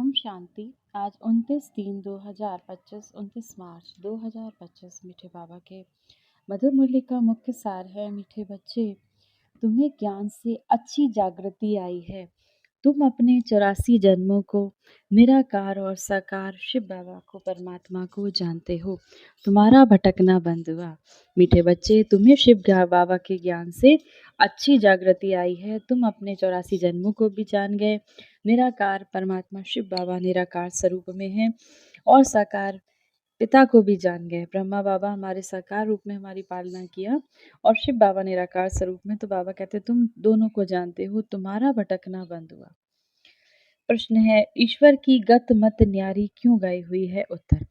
ओम शांति। आज 29/3/2025, 29 मार्च 2025। मीठे बाबा के मधुर मुरली का मुख्य सार है। मीठे बच्चे, तुम्हें ज्ञान से अच्छी जागृति आई है। तुम अपने 84 जन्मों को, निराकार और साकार शिव बाबा को, परमात्मा को जानते हो। तुम्हारा भटकना बंद हुआ। मीठे बच्चे, तुम्हें शिव बाबा के ज्ञान से अच्छी जागृति आई है। तुम अपने 84 जन्मों को भी जान गए। निराकार परमात्मा शिव बाबा निराकार स्वरूप में हैं और साकार पिता को भी जान गए। ब्रह्मा बाबा हमारे साकार रूप में हमारी पालना किया और शिव बाबा निराकार स्वरूप में। तो बाबा कहते तुम दोनों को जानते हो, तुम्हारा भटकना बंद हुआ। प्रश्न है, ईश्वर की गत मत न्यारी क्यों गाई हुई है? उत्तर,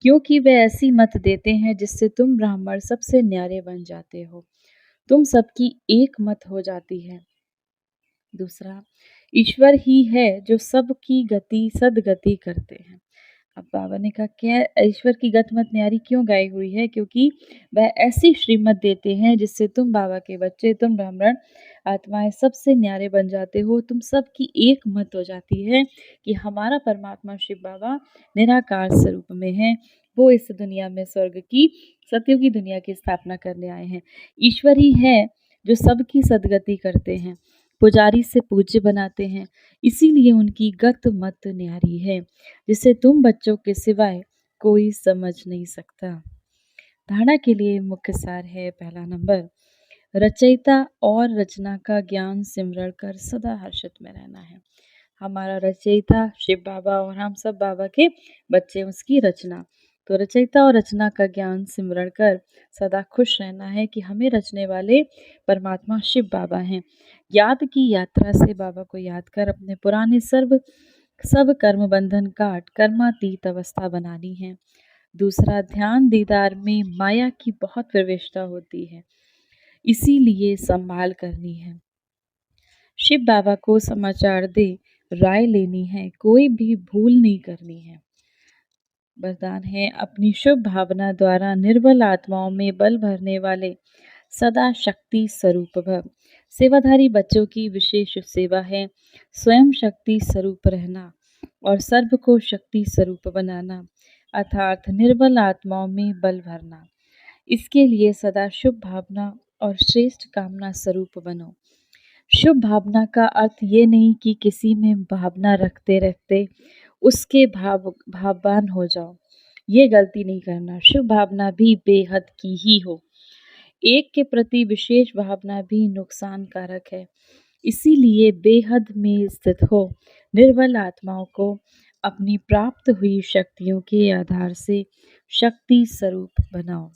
क्योंकि वे ऐसी मत देते हैं जिससे तुम ब्राह्मण सबसे न्यारे बन जाते हो। तुम सबकी एक मत हो जाती है। दूसरा, ईश्वर ही है जो सबकी गति सदगति करते हैं। अब बाबा ने कहा क्या ईश्वर की गत मत न्यारी क्यों गाई हुई है? क्योंकि वह ऐसी श्रीमत देते हैं जिससे तुम बाबा के बच्चे, तुम ब्राह्मण आत्माएं सबसे न्यारे बन जाते हो। तुम सबकी एक मत हो जाती है कि हमारा परमात्मा शिव बाबा निराकार स्वरूप में है। वो इस दुनिया में स्वर्ग की, सत्युग की दुनिया की स्थापना करने आए हैं। ईश्वर ही है जो सबकी सदगति करते हैं, पुजारी से पूज्य बनाते हैं। इसीलिए उनकी गत मत न्यारी है जिसे तुम बच्चों के सिवाय कोई समझ नहीं सकता। धारणा के लिए मुख्य सार है। पहला नंबर, रचयिता और रचना का ज्ञान सिमरण कर सदा हर्षित में रहना है। हमारा रचयिता शिव बाबा और हम सब बाबा के बच्चे, उसकी रचना। तो रचयिता और रचना का ज्ञान सिमरण कर सदा खुश रहना है कि हमें रचने वाले परमात्मा शिव बाबा हैं। याद की यात्रा से बाबा को याद कर अपने पुराने सब कर्म बंधन काट कर्मातीत अवस्था बनानी है। दूसरा, ध्यान दीदार में माया की बहुत प्रवेशता होती है, इसीलिए संभाल करनी है। शिव बाबा को समाचार दे राय लेनी है, कोई भी भूल नहीं करनी है। वरदान है, अपनी शुभ भावना द्वारा निर्बल आत्माओं में बल भरने वाले सदा शक्ति स्वरूप भव। सेवाधारी बच्चों की विशेष सेवा है स्वयं शक्ति स्वरूप रहना और सर्व को शक्ति स्वरूप बनाना, अर्थात निर्बल आत्माओं में बल भरना। इसके लिए सदा शुभ भावना और श्रेष्ठ कामना स्वरूप बनो। शुभ भावना का अर्थ ये नहीं कि किसी में भावना रखते रखते उसके भाववान हो जाओ, ये गलती नहीं करना। शुभ भावना भी बेहद की ही हो। एक के प्रति विशेष भावना भी नुकसान कारक है, इसीलिए बेहद में स्थित हो निर्बल आत्माओं को अपनी प्राप्त हुई शक्तियों के आधार से शक्ति स्वरूप बनाओ।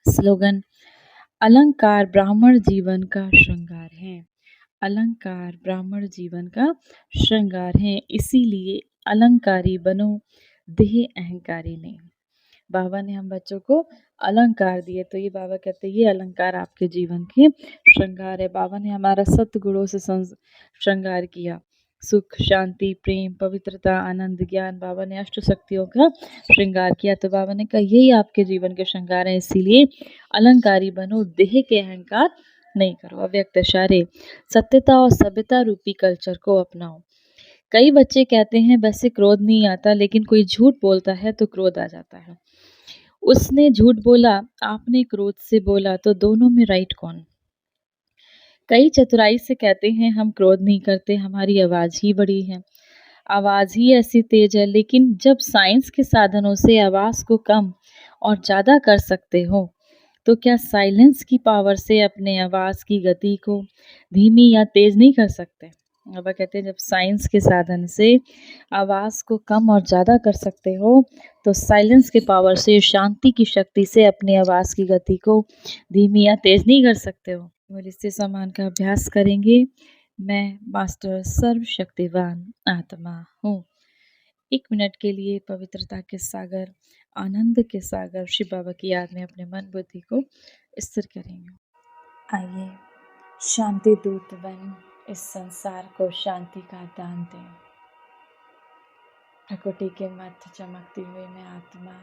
स्लोगन, अलंकार ब्राह्मण जीवन का श्रृंगार है। अलंकार ब्राह्मण जीवन का श्रृंगार है, इसीलिए अलंकारी बनो, देह अहंकारी नहीं। बाबा ने हम बच्चों को अलंकार दिए, तो ये बाबा कहते हैं ये अलंकार आपके जीवन के श्रृंगार है। बाबा ने हमारा सत्गुणों से श्रृंगार किया, सुख, शांति, प्रेम, पवित्रता, आनंद, ज्ञान। बाबा ने अष्ट शक्तियों का श्रृंगार किया, तो बाबा ने कहा यही आपके जीवन के श्रृंगार है, इसीलिए अलंकारी बनो, देह के अहंकार नहीं करो। अव्यक्त इशारे, सत्यता और सभ्यता रूपी कल्चर को अपनाओ। कई बच्चे कहते हैं वैसे क्रोध नहीं आता, लेकिन कोई झूठ बोलता है तो क्रोध आ जाता है। उसने झूठ बोला, आपने क्रोध से बोला, तो दोनों में राइट कौन? कई चतुराई से कहते हैं हम क्रोध नहीं करते, हमारी आवाज ही बड़ी है, आवाज ही ऐसी तेज है। लेकिन जब साइंस के साधनों से आवाज को कम और ज्यादा कर सकते हो, तो क्या साइलेंस की पावर से अपने आवाज की गति को धीमी या तेज नहीं कर सकते? बाबा कहते हैं जब साइंस के साधन से आवाज को कम और ज्यादा कर सकते हो, तो साइलेंस के पावर से, शांति की शक्ति से अपनी आवाज की गति को धीमी या तेज नहीं कर सकते हो। और इससे समान का अभ्यास करेंगे। मैं मास्टर सर्वशक्तिवान आत्मा हूँ। 1 मिनट के लिए पवित्रता के सागर, आनंद के सागर शिव बाबा की याद में अपने मन बुद्धि को स्थिर करेंगे। आइए शांति दूत बन इस संसार को शांति का दान दें। प्रकृति के मध्य चमकती हुई मैं आत्मा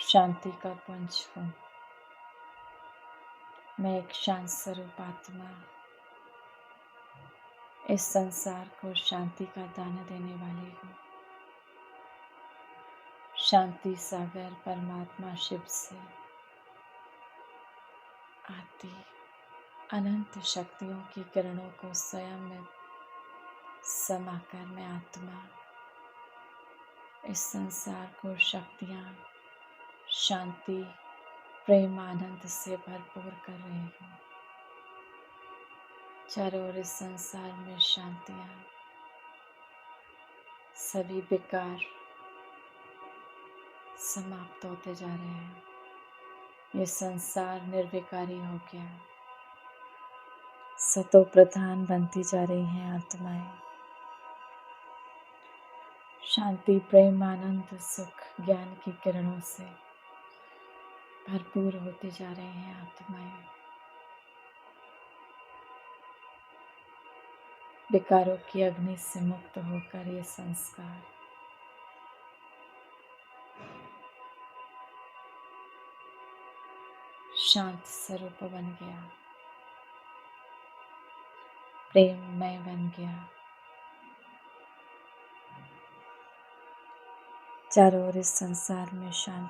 शांति का पुंज हूँ। मैं एक शांत स्वरूप आत्मा इस संसार को शांति का दाना देने वाली हो। शांति सागर परमात्मा शिव से आती अनंत शक्तियों की किरणों को स्वयं में समाकर मैं आत्मा इस संसार को शक्तियाँ, शांति, प्रेम, आनंद से भरपूर कर रही हूँ। चारों ओर इस संसार में शांतियाँ, सभी विकार समाप्त होते जा रहे हैं। ये संसार निर्विकारी हो गया। सतो प्रधान बनती जा रही हैं आत्माएं। शांति, प्रेम, आनंद, सुख, ज्ञान की किरणों से भरपूर होती जा रही हैं आत्माएं। विकारों की अग्नि से मुक्त होकर ये संस्कार शांत स्वरूप बन गया, प्रेममय बन गया। चारों ओर इस संसार में शांति